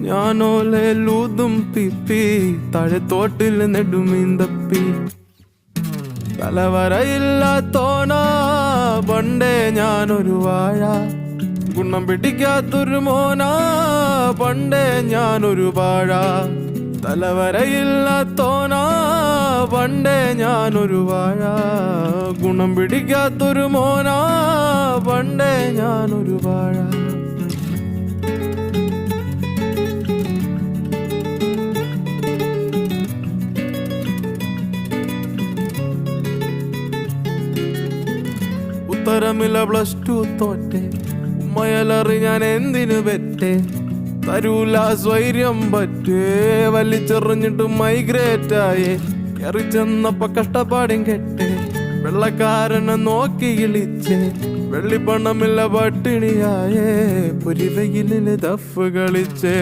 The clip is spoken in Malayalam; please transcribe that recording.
ഞാനോലൂതും പിപ്പി താഴത്തോട്ടിൽ നെടുമീൻ തപ്പി തലവരയില്ലാത്തോനാ പണ്ടേ ഞാനൊരു വാഴ ഗുണം പിടിക്കാത്തൊരു മോനാ പണ്ടേ ഞാനൊരു വാഴ തലവരയില്ലാത്തോനാ പണ്ടേ ഞാനൊരു വാഴ ഗുണം പിടിക്കാത്തൊരു മോനാ പണ്ടേ ഞാനൊരു വാഴ ഉത്തരമില്ല +2 തോറ്റെ ഉമ്മയലറി ഞാൻ എന്തിനു പെറ്റേ തരൂല സ്വൈര്യം പറ്റേ വലിച്ചെറിഞ്ഞിട്ട് മൈഗ്രേറ്റായേ കയറിച്ചെന്നപ്പോ കഷ്ടപ്പാടും കെട്ടേ വെള്ളക്കാരനെ നോക്കി ഇളിച്ചേ വെള്ളിപ്പണമില്ല പട്ടിണിയായേ പൊരിവെയിലില് ദഫ് കളിച്ചേ